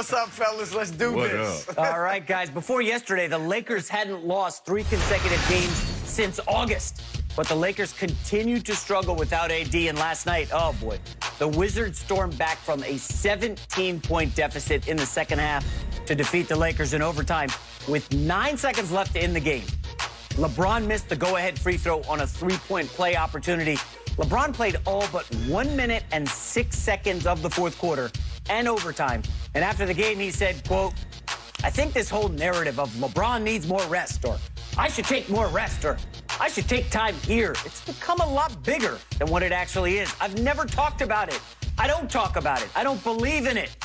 What's up, fellas? Let's do this. All right, guys. Before yesterday, the Lakers hadn't lost 3 consecutive games since August. But the Lakers continued to struggle without AD, and last night, oh boy, the Wizards stormed back from a 17-point deficit in the second half to defeat the Lakers in overtime with 9 seconds left in the game. LeBron missed the go-ahead free throw on a 3-point play opportunity. LeBron played all but 1 minute and 6 seconds of the fourth quarter and overtime. And after the game, he said, quote, "I think this whole narrative of LeBron needs more rest, or I should take more rest, or I should take time here, it's become a lot bigger than what it actually is. I've never talked about it. I don't talk about it. I don't believe in it."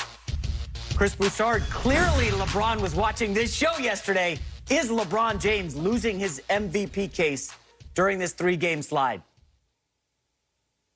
Chris Broussard, clearly LeBron was watching this show yesterday. Is LeBron James losing his MVP case during this 3-game slide?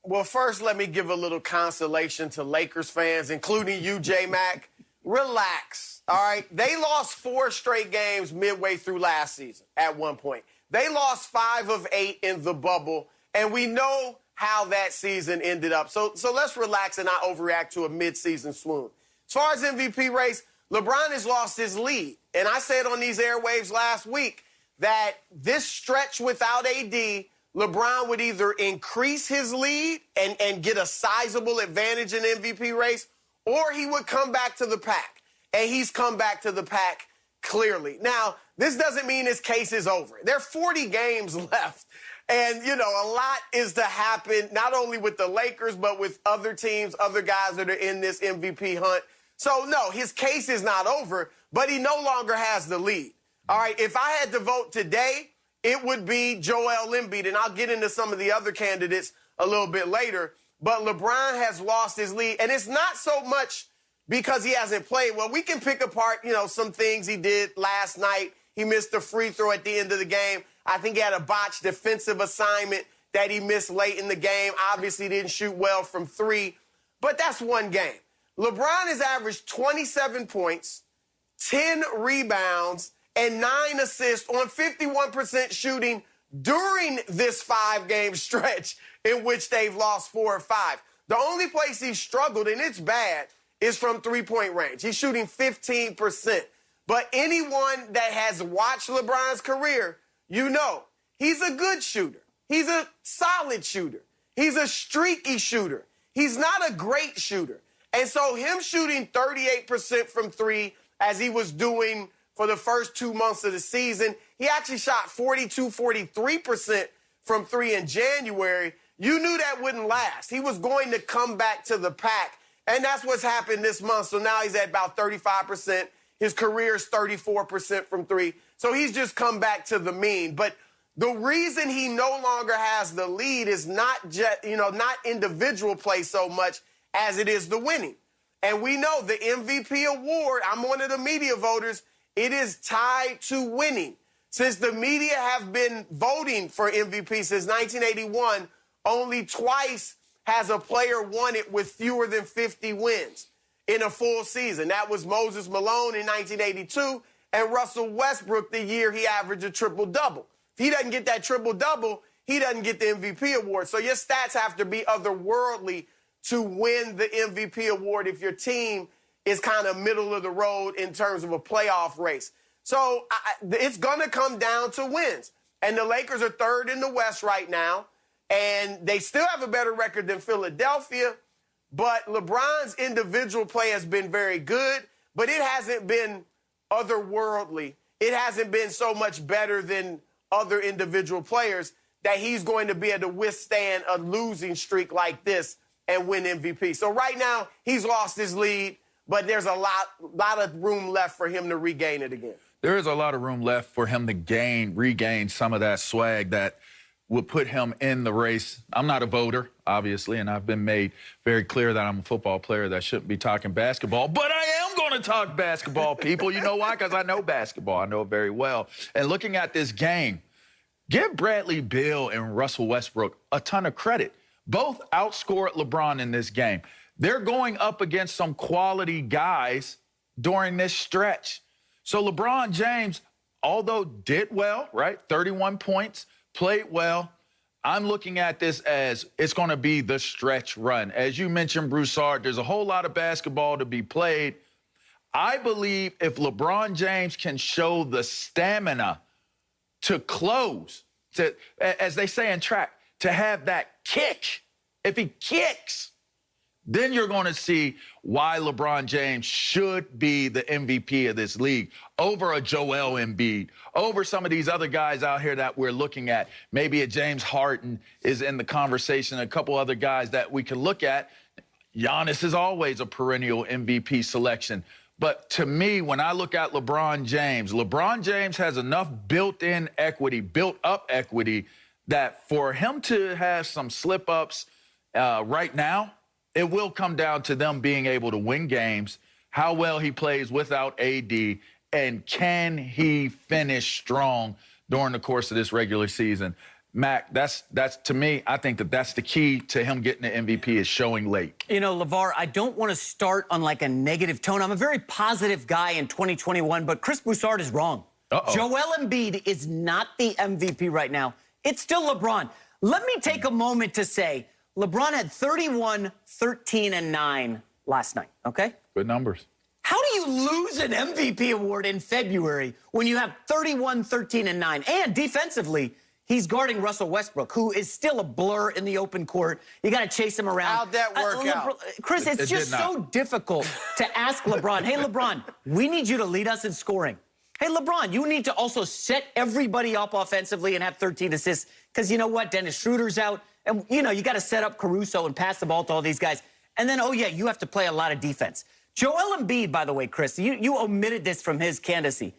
Well, first, let me give a little consolation to Lakers fans, including you, J-Mac. Relax, all right? They lost 4 straight games midway through last season at one point. They lost 5 of 8 in the bubble, and we know how that season ended up. So let's relax and not overreact to a midseason swoon. As far as MVP race, LeBron has lost his lead. And I said on these airwaves last week that this stretch without AD, LeBron would either increase his lead and get a sizable advantage in the MVP race, or he would come back to the pack. And he's come back to the pack clearly. Now, this doesn't mean his case is over. There are 40 games left. And, you know, a lot is to happen, not only with the Lakers, but with other teams, other guys that are in this MVP hunt. So, no, his case is not over, but he no longer has the lead. All right, if I had to vote today, it would be Joel Embiid, and I'll get into some of the other candidates a little bit later. But LeBron has lost his lead, and it's not so much because he hasn't played. Well, we can pick apart, you know, some things he did last night. He missed a free throw at the end of the game. I think he had a botched defensive assignment that he missed late in the game. Obviously didn't shoot well from 3, but that's one game. LeBron has averaged 27 points, 10 rebounds, and 9 assists on 51% shooting during this 5-game stretch in which they've lost 4 or 5. The only place he's struggled, and it's bad, is from 3-point range. He's shooting 15%. But anyone that has watched LeBron's career, you know, he's a good shooter. He's a solid shooter. He's a streaky shooter. He's not a great shooter. And so him shooting 38% from 3, as he was doing for the first 2 months of the season, he actually shot 43% from 3 in January. You knew that wouldn't last. He was going to come back to the pack, and that's what's happened this month. So now he's at about 35%. His career is 34% from 3. So he's just come back to the mean. But the reason he no longer has the lead is not just, not individual play so much as it is the winning. And we know the MVP award, I'm one of the media voters, it is tied to winning. Since the media have been voting for MVP since 1981, only twice has a player won it with fewer than 50 wins in a full season. That was Moses Malone in 1982 and Russell Westbrook the year he averaged a triple-double. If he doesn't get that triple-double, he doesn't get the MVP award. So your stats have to be otherworldly to win the MVP award if your team is kind of middle of the road in terms of a playoff race. So it's going to come down to wins. And the Lakers are 3rd in the West right now, and they still have a better record than Philadelphia, but LeBron's individual play has been very good, but it hasn't been otherworldly. It hasn't been so much better than other individual players that he's going to be able to withstand a losing streak like this and win MVP. So right now, he's lost his lead, but there's a lot of room left for him to regain it again. There is a lot of room left for him to regain some of that swag that would put him in the race. I'm not a voter, obviously, and I've been made very clear that I'm a football player that shouldn't be talking basketball, but I am going to talk basketball, people. You know why? Because I know basketball. I know it very well. And looking at this game, give Bradley Beal and Russell Westbrook a ton of credit. Both outscored LeBron in this game. They're going up against some quality guys during this stretch. So LeBron James, although did well, right, 31 points, played well, I'm looking at this as it's going to be the stretch run. As you mentioned, Broussard, there's a whole lot of basketball to be played. I believe if LeBron James can show the stamina to close, to, as they say in track, to have that kick, if he kicks, then you're going to see why LeBron James should be the MVP of this league over a Joel Embiid, over some of these other guys out here that we're looking at. Maybe a James Harden is in the conversation, a couple other guys that we can look at. Giannis is always a perennial MVP selection. But to me, when I look at LeBron James has enough built-in equity, built-up equity, that for him to have some slip-ups right now, it will come down to them being able to win games, how well he plays without AD, and can he finish strong during the course of this regular season. Mac, that's to me, I think that's the key to him getting the MVP is showing late. You know, LeVar, I don't want to start on like a negative tone. I'm a very positive guy in 2021, but Chris Broussard is wrong. Joel Embiid is not the MVP right now. It's still LeBron. Let me take a moment to say LeBron had 31, 13, and 9 last night, okay? Good numbers. How do you lose an MVP award in February when you have 31, 13, and 9? And defensively, he's guarding Russell Westbrook, who is still a blur in the open court. You got to chase him around. How'd that work out? Chris, it's just so difficult to ask LeBron, hey, LeBron, we need you to lead us in scoring. Hey, LeBron, you need to also set everybody up offensively and have 13 assists because you know what? Dennis Schroeder's out. And, you know, you got to set up Caruso and pass the ball to all these guys. And then, oh, yeah, you have to play a lot of defense. Joel Embiid, by the way, Chris, you omitted this from his candidacy.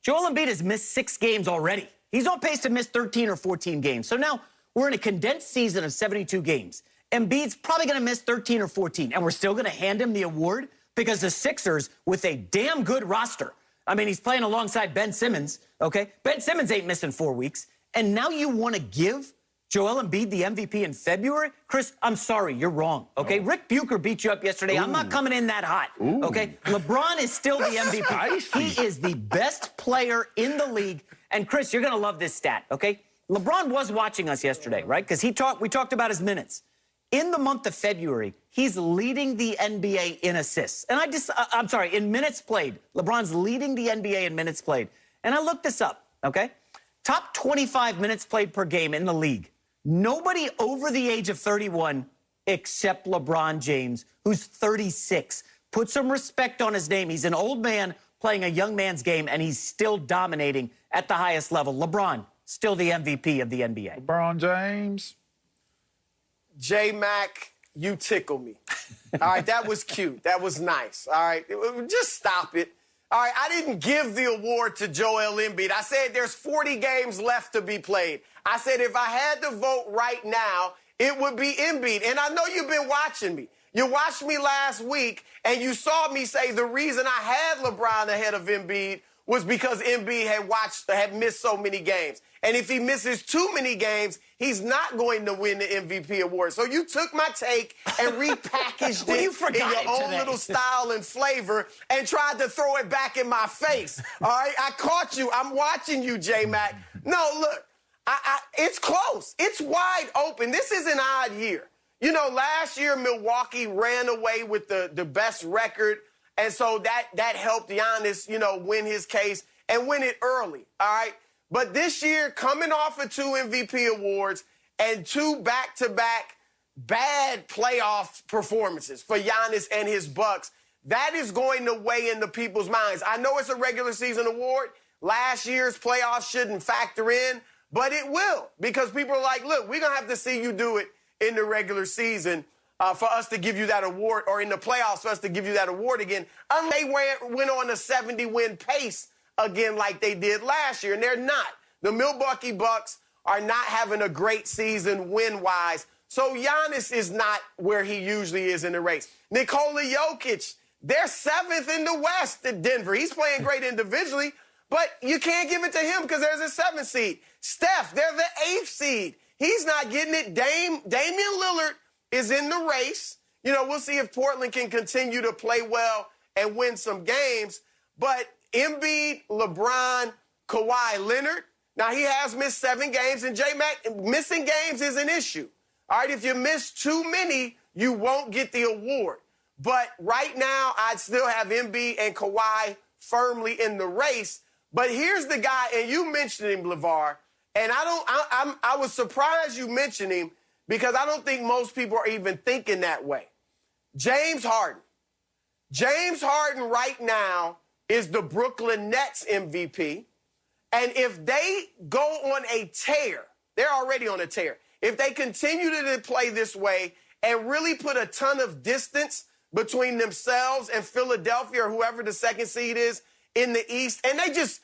Joel Embiid has missed 6 games already. He's on pace to miss 13 or 14 games. So now we're in a condensed season of 72 games. Embiid's probably going to miss 13 or 14, and we're still going to hand him the award because the Sixers, with a damn good roster, I mean, he's playing alongside Ben Simmons, okay? Ben Simmons ain't missing 4 weeks. And now you want to give Joel Embiid the MVP in February? Chris, I'm sorry, you're wrong, okay? Oh. Rick Bucher beat you up yesterday. Ooh. I'm not coming in that hot, okay? LeBron is still the MVP. Spicy. He is the best player in the league. And, Chris, you're going to love this stat, okay? LeBron was watching us yesterday, right? Because we talked about his minutes. In the month of February, he's leading the NBA in assists. And I'm sorry, in minutes played. LeBron's leading the NBA in minutes played. And I looked this up, okay? Top 25 minutes played per game in the league. Nobody over the age of 31 except LeBron James, who's 36. Put some respect on his name. He's an old man playing a young man's game, and he's still dominating at the highest level. LeBron, still the MVP of the NBA. LeBron James. J-Mac, you tickle me. All right, that was cute. That was nice. All right, just stop it. All right, I didn't give the award to Joel Embiid. I said there's 40 games left to be played. I said if I had to vote right now, it would be Embiid. And I know you've been watching me. You watched me last week, and you saw me say the reason I had LeBron ahead of Embiid was because Embiid had missed so many games. And if he misses too many games, he's not going to win the MVP award. So you took my take and repackaged it in your own little style and flavor and tried to throw it back in my face. All right? I caught you. I'm watching you, J-Mac. No, look, it's close. It's wide open. This is an odd year. You know, last year, Milwaukee ran away with the best record. And so that helped Giannis, you know, win his case and win it early, all right? But this year, coming off of 2 MVP awards and 2 back-to-back bad playoff performances for Giannis and his Bucks, that is going to weigh into people's minds. I know it's a regular season award. Last year's playoffs shouldn't factor in, but it will because people are like, look, we're going to have to see you do it in the regular season for us to give you that award, or in the playoffs for us to give you that award again, unless they went on a 70-win pace again like they did last year, and they're not. The Milwaukee Bucks are not having a great season win-wise, so Giannis is not where he usually is in the race. Nikola Jokic, they're 7th in the West at Denver. He's playing great individually, but you can't give it to him because there's a 7th seed. Steph, they're the 8th seed. He's not getting it. Damian Lillard is in the race. You know, we'll see if Portland can continue to play well and win some games. But Embiid, LeBron, Kawhi Leonard, now he has missed 7 games, and J-Mac, missing games is an issue. All right, if you miss too many, you won't get the award. But right now, I'd still have Embiid and Kawhi firmly in the race. But here's the guy, and you mentioned him, LeVar, and I was surprised you mentioned him because I don't think most people are even thinking that way. James Harden. James Harden right now is the Brooklyn Nets MVP. And if they go on a tear, they're already on a tear. If they continue to play this way and really put a ton of distance between themselves and Philadelphia or whoever the second seed is in the East, and they just